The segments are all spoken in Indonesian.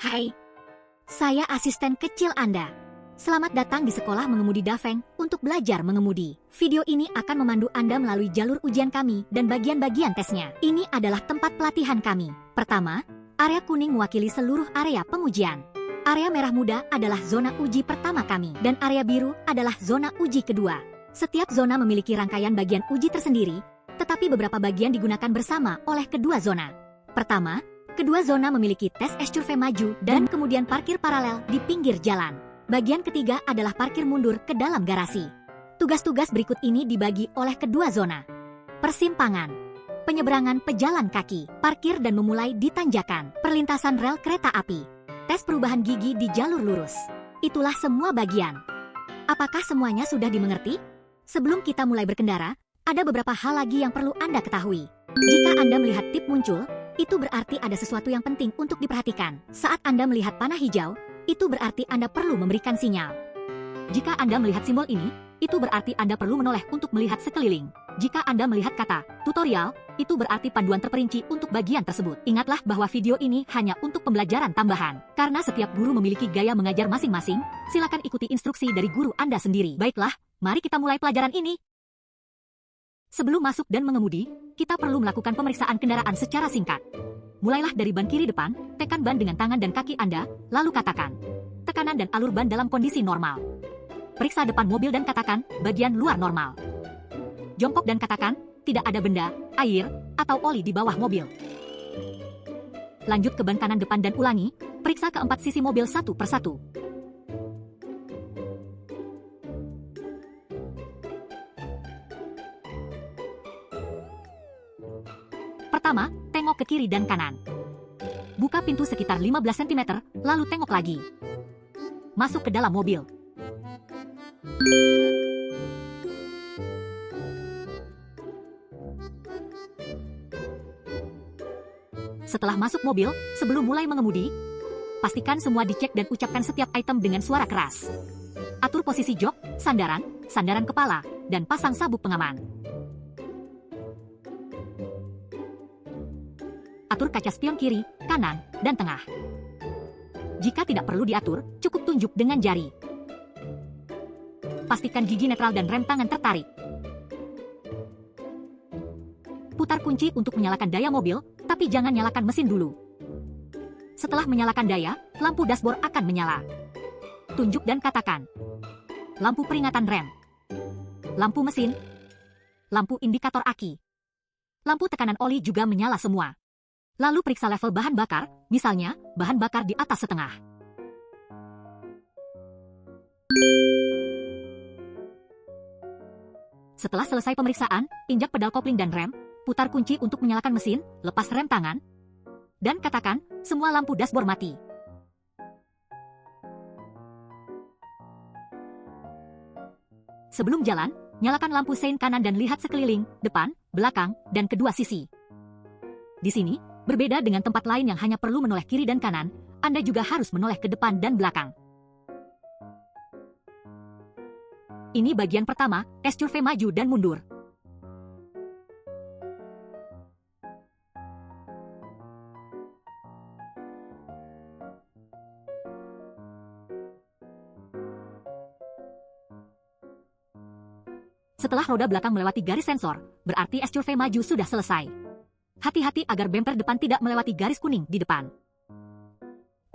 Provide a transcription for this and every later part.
Hai, saya asisten kecil Anda. Selamat datang di sekolah mengemudi Dafeng untuk belajar mengemudi. Video ini akan memandu Anda melalui jalur ujian kami dan bagian-bagian tesnya. Ini adalah tempat pelatihan kami. Pertama, area kuning mewakili seluruh area pengujian. Area merah muda adalah zona uji pertama kami, dan area biru adalah zona uji kedua. Setiap zona memiliki rangkaian bagian uji tersendiri, tetapi beberapa bagian digunakan bersama oleh kedua zona. Pertama, kedua zona memiliki tes SCurve maju dan kemudian parkir paralel di pinggir jalan. Bagian ketiga adalah parkir mundur ke dalam garasi. Tugas-tugas berikut ini dibagi oleh kedua zona. Persimpangan, penyeberangan pejalan kaki, parkir dan memulai di tanjakan, perlintasan rel kereta api, tes perubahan gigi di jalur lurus. Itulah semua bagian. Apakah semuanya sudah dimengerti? Sebelum kita mulai berkendara, ada beberapa hal lagi yang perlu Anda ketahui. Jika Anda melihat tip muncul, itu berarti ada sesuatu yang penting untuk diperhatikan. Saat Anda melihat panah hijau, itu berarti Anda perlu memberikan sinyal. Jika Anda melihat simbol ini, itu berarti Anda perlu menoleh untuk melihat sekeliling. Jika Anda melihat kata tutorial, itu berarti panduan terperinci untuk bagian tersebut. Ingatlah bahwa video ini hanya untuk pembelajaran tambahan. Karena setiap guru memiliki gaya mengajar masing-masing, silakan ikuti instruksi dari guru Anda sendiri. Baiklah, mari kita mulai pelajaran ini. Sebelum masuk dan mengemudi, kita perlu melakukan pemeriksaan kendaraan secara singkat. Mulailah dari ban kiri depan, tekan ban dengan tangan dan kaki Anda, lalu katakan, tekanan dan alur ban dalam kondisi normal. Periksa depan mobil dan katakan, bagian luar normal. Jongkok dan katakan, tidak ada benda, air, atau oli di bawah mobil. Lanjut ke ban kanan depan dan ulangi, periksa keempat sisi mobil satu persatu. Pertama, tengok ke kiri dan kanan. Buka pintu sekitar 15 cm, lalu tengok lagi. Masuk ke dalam mobil. Setelah masuk mobil, sebelum mulai mengemudi, pastikan semua dicek dan ucapkan setiap item dengan suara keras. Atur posisi jok, sandaran kepala, dan pasang sabuk pengaman. Atur kaca spion kiri, kanan, dan tengah. Jika tidak perlu diatur, cukup tunjuk dengan jari. Pastikan gigi netral dan rem tangan tertarik. Putar kunci untuk menyalakan daya mobil, tapi jangan nyalakan mesin dulu. Setelah menyalakan daya, lampu dashboard akan menyala. Tunjuk dan katakan, lampu peringatan rem, lampu mesin, lampu indikator aki, lampu tekanan oli juga menyala semua. Lalu periksa level bahan bakar, misalnya, bahan bakar di atas setengah. Setelah selesai pemeriksaan, injak pedal kopling dan rem, putar kunci untuk menyalakan mesin, lepas rem tangan, dan katakan, semua lampu dashboard mati. Sebelum jalan, nyalakan lampu sein kanan dan lihat sekeliling, depan, belakang, dan kedua sisi. Di sini, berbeda dengan tempat lain yang hanya perlu menoleh kiri dan kanan, Anda juga harus menoleh ke depan dan belakang. Ini bagian pertama, SCurve maju dan mundur. Setelah roda belakang melewati garis sensor, berarti SCurve maju sudah selesai. Hati-hati agar bumper depan tidak melewati garis kuning di depan.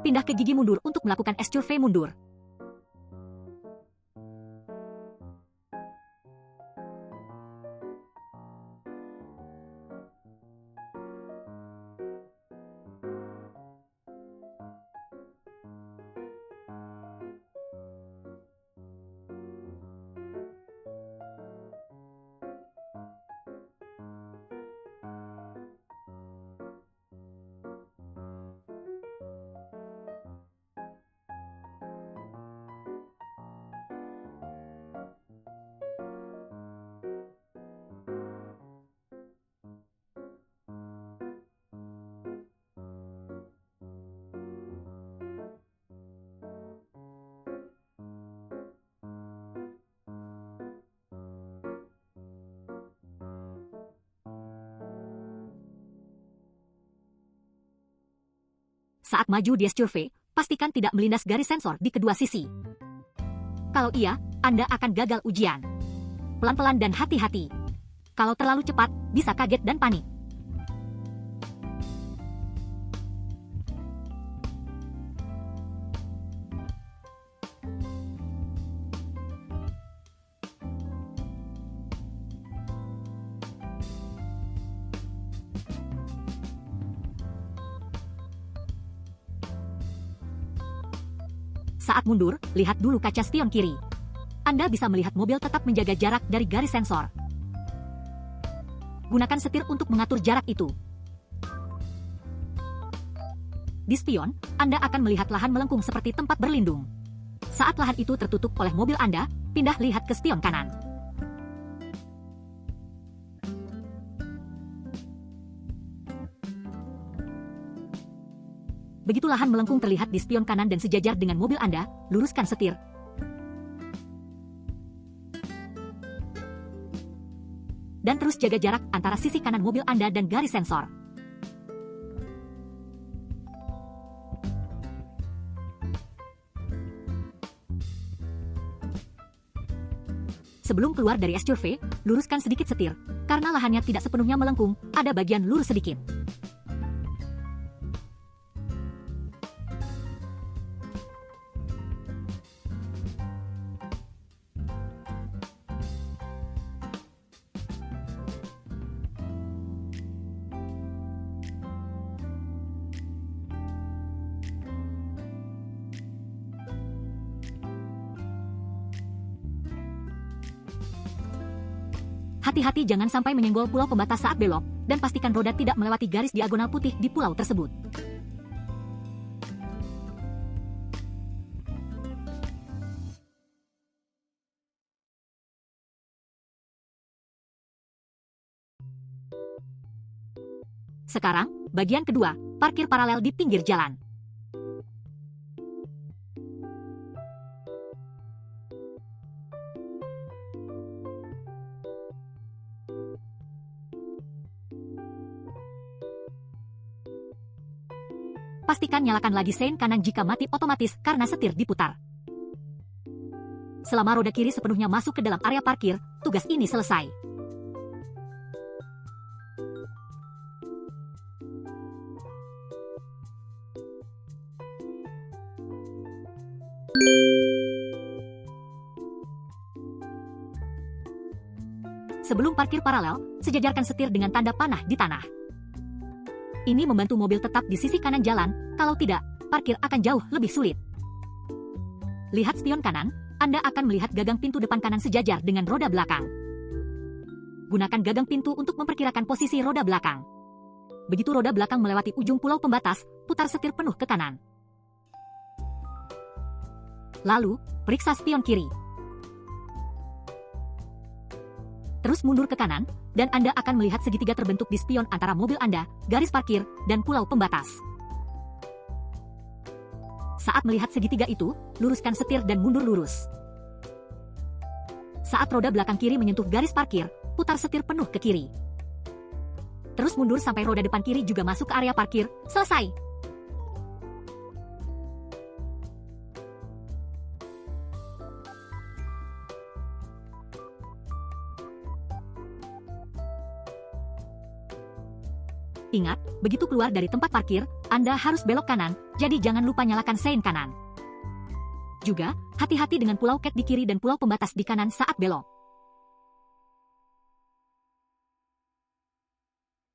Pindah ke gigi mundur untuk melakukan SCurve mundur. Saat maju di SUV, pastikan tidak melindas garis sensor di kedua sisi. Kalau iya, Anda akan gagal ujian. Pelan-pelan dan hati-hati. Kalau terlalu cepat, bisa kaget dan panik. Saat mundur, lihat dulu kaca spion kiri. Anda bisa melihat mobil tetap menjaga jarak dari garis sensor. Gunakan setir untuk mengatur jarak itu. Di spion, Anda akan melihat lahan melengkung seperti tempat berlindung. Saat lahan itu tertutup oleh mobil Anda, pindah lihat ke spion kanan. Begitu lahan melengkung terlihat di spion kanan dan sejajar dengan mobil Anda, luruskan setir. Dan terus jaga jarak antara sisi kanan mobil Anda dan garis sensor. Sebelum keluar dari SUV, luruskan sedikit setir. Karena lahannya tidak sepenuhnya melengkung, ada bagian lurus sedikit. Hati-hati jangan sampai menyenggol pulau pembatas saat belok, dan pastikan roda tidak melewati garis diagonal putih di pulau tersebut. Sekarang, bagian kedua, parkir paralel di pinggir jalan. Pastikan nyalakan lagi sein kanan jika mati otomatis karena setir diputar. Selama roda kiri sepenuhnya masuk ke dalam area parkir, tugas ini selesai. Sebelum parkir paralel, sejajarkan setir dengan tanda panah di tanah. Ini membantu mobil tetap di sisi kanan jalan, kalau tidak, parkir akan jauh lebih sulit. Lihat spion kanan, Anda akan melihat gagang pintu depan kanan sejajar dengan roda belakang. Gunakan gagang pintu untuk memperkirakan posisi roda belakang. Begitu roda belakang melewati ujung pulau pembatas, putar setir penuh ke kanan. Lalu, periksa spion kiri. Terus mundur ke kanan, dan Anda akan melihat segitiga terbentuk di spion antara mobil Anda, garis parkir, dan pulau pembatas. Saat melihat segitiga itu, luruskan setir dan mundur lurus. Saat roda belakang kiri menyentuh garis parkir, putar setir penuh ke kiri. Terus mundur sampai roda depan kiri juga masuk ke area parkir, selesai. Ingat, begitu keluar dari tempat parkir, Anda harus belok kanan, jadi jangan lupa nyalakan sein kanan. Juga, hati-hati dengan pulau cat di kiri dan pulau pembatas di kanan saat belok.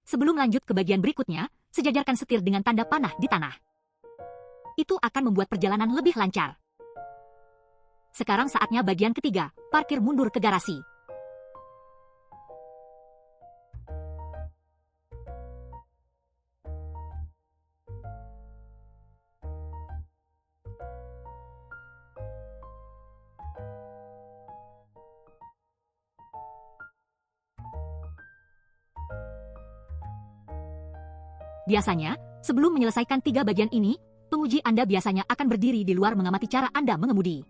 Sebelum lanjut ke bagian berikutnya, sejajarkan setir dengan tanda panah di tanah. Itu akan membuat perjalanan lebih lancar. Sekarang saatnya bagian ketiga, parkir mundur ke garasi. Biasanya, sebelum menyelesaikan 3 bagian ini, penguji Anda biasanya akan berdiri di luar mengamati cara Anda mengemudi.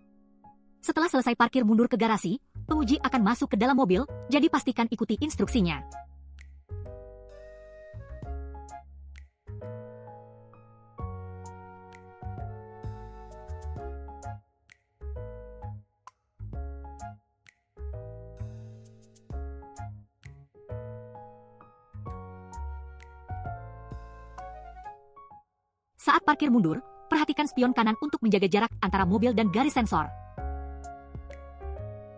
Setelah selesai parkir mundur ke garasi, penguji akan masuk ke dalam mobil, jadi pastikan ikuti instruksinya. Saat parkir mundur, perhatikan spion kanan untuk menjaga jarak antara mobil dan garis sensor.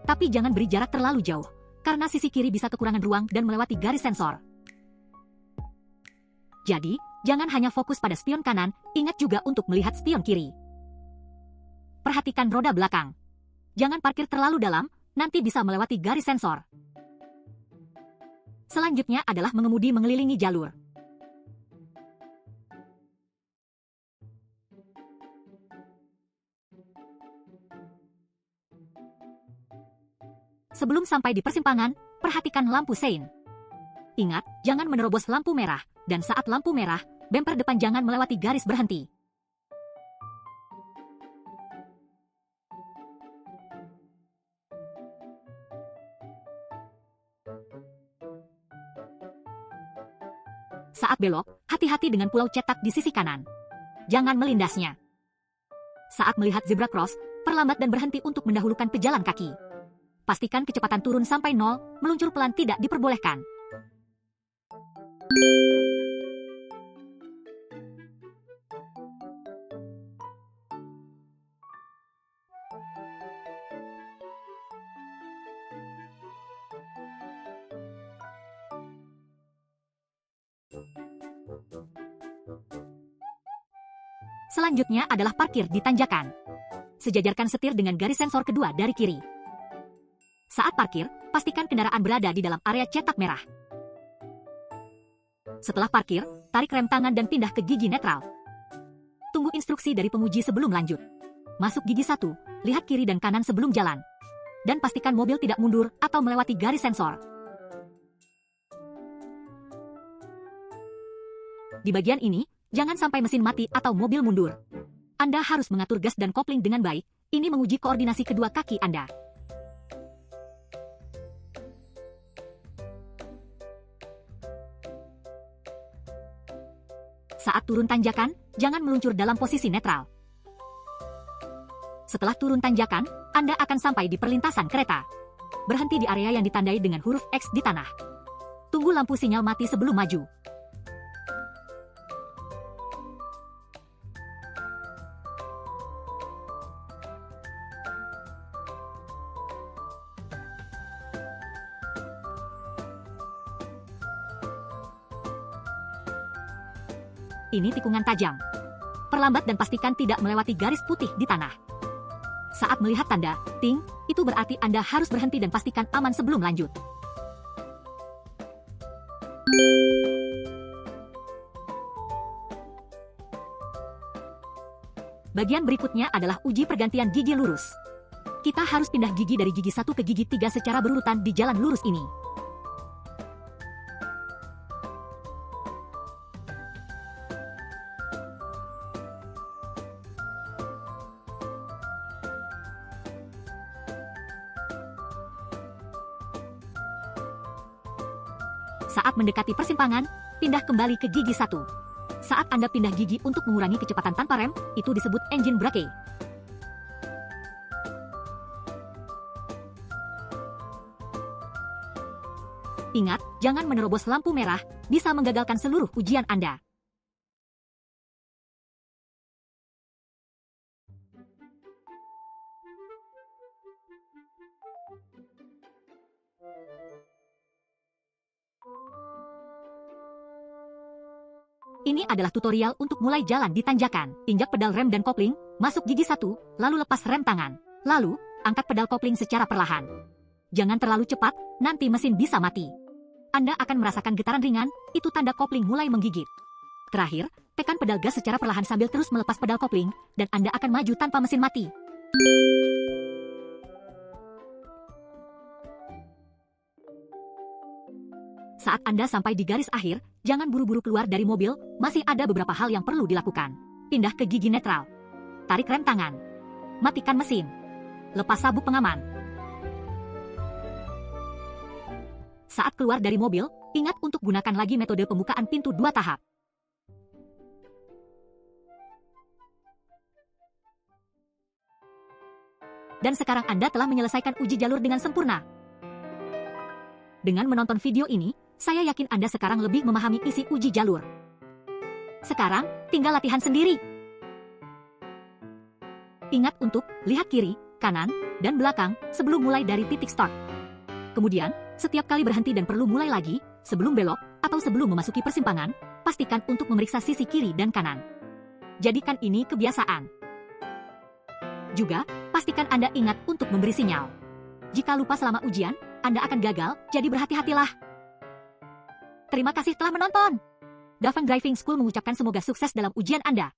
Tapi jangan beri jarak terlalu jauh, karena sisi kiri bisa kekurangan ruang dan melewati garis sensor. Jadi, jangan hanya fokus pada spion kanan, ingat juga untuk melihat spion kiri. Perhatikan roda belakang. Jangan parkir terlalu dalam, nanti bisa melewati garis sensor. Selanjutnya adalah mengemudi mengelilingi jalur. Sebelum sampai di persimpangan, perhatikan lampu sein. Ingat, jangan menerobos lampu merah, dan saat lampu merah, bemper depan jangan melewati garis berhenti. Saat belok, hati-hati dengan pulau cetak di sisi kanan. Jangan melindasnya. Saat melihat zebra cross, perlambat dan berhenti untuk mendahulukan pejalan kaki. Pastikan kecepatan turun sampai 0, meluncur pelan tidak diperbolehkan. Selanjutnya adalah parkir di tanjakan. Sejajarkan setir dengan garis sensor kedua dari kiri. Saat parkir, pastikan kendaraan berada di dalam area cetak merah. Setelah parkir, tarik rem tangan dan pindah ke gigi netral. Tunggu instruksi dari penguji sebelum lanjut. Masuk gigi 1, lihat kiri dan kanan sebelum jalan. Dan pastikan mobil tidak mundur atau melewati garis sensor. Di bagian ini, jangan sampai mesin mati atau mobil mundur. Anda harus mengatur gas dan kopling dengan baik, ini menguji koordinasi kedua kaki Anda. Saat turun tanjakan, jangan meluncur dalam posisi netral. Setelah turun tanjakan, Anda akan sampai di perlintasan kereta. Berhenti di area yang ditandai dengan huruf X di tanah. Tunggu lampu sinyal mati sebelum maju. Ini tikungan tajam. Perlambat dan pastikan tidak melewati garis putih di tanah. Saat melihat tanda, ting, itu berarti Anda harus berhenti dan pastikan aman sebelum lanjut. Bagian berikutnya adalah uji pergantian gigi lurus. Kita harus pindah gigi dari gigi 1 ke gigi 3 secara berurutan di jalan lurus ini. Saat mendekati persimpangan, pindah kembali ke gigi 1. Saat Anda pindah gigi untuk mengurangi kecepatan tanpa rem, itu disebut engine brake. Ingat, jangan menerobos lampu merah, bisa menggagalkan seluruh ujian Anda. Ini adalah tutorial untuk mulai jalan di tanjakan. Injak pedal rem dan kopling, masuk gigi 1, lalu lepas rem tangan. Lalu, angkat pedal kopling secara perlahan. Jangan terlalu cepat, nanti mesin bisa mati. Anda akan merasakan getaran ringan, itu tanda kopling mulai menggigit. Terakhir, tekan pedal gas secara perlahan sambil terus melepas pedal kopling, dan Anda akan maju tanpa mesin mati. Saat Anda sampai di garis akhir, jangan buru-buru keluar dari mobil, masih ada beberapa hal yang perlu dilakukan. Pindah ke gigi netral. Tarik rem tangan. Matikan mesin. Lepas sabuk pengaman. Saat keluar dari mobil, ingat untuk gunakan lagi metode pembukaan pintu 2 tahap. Dan sekarang Anda telah menyelesaikan uji jalur dengan sempurna. Dengan menonton video ini, saya yakin Anda sekarang lebih memahami isi uji jalur. Sekarang, tinggal latihan sendiri. Ingat untuk lihat kiri, kanan, dan belakang sebelum mulai dari titik start. Kemudian, setiap kali berhenti dan perlu mulai lagi, sebelum belok atau sebelum memasuki persimpangan, pastikan untuk memeriksa sisi kiri dan kanan. Jadikan ini kebiasaan. Juga, pastikan Anda ingat untuk memberi sinyal. Jika lupa selama ujian, Anda akan gagal, jadi berhati-hatilah. Terima kasih telah menonton. Davang Driving School mengucapkan semoga sukses dalam ujian Anda.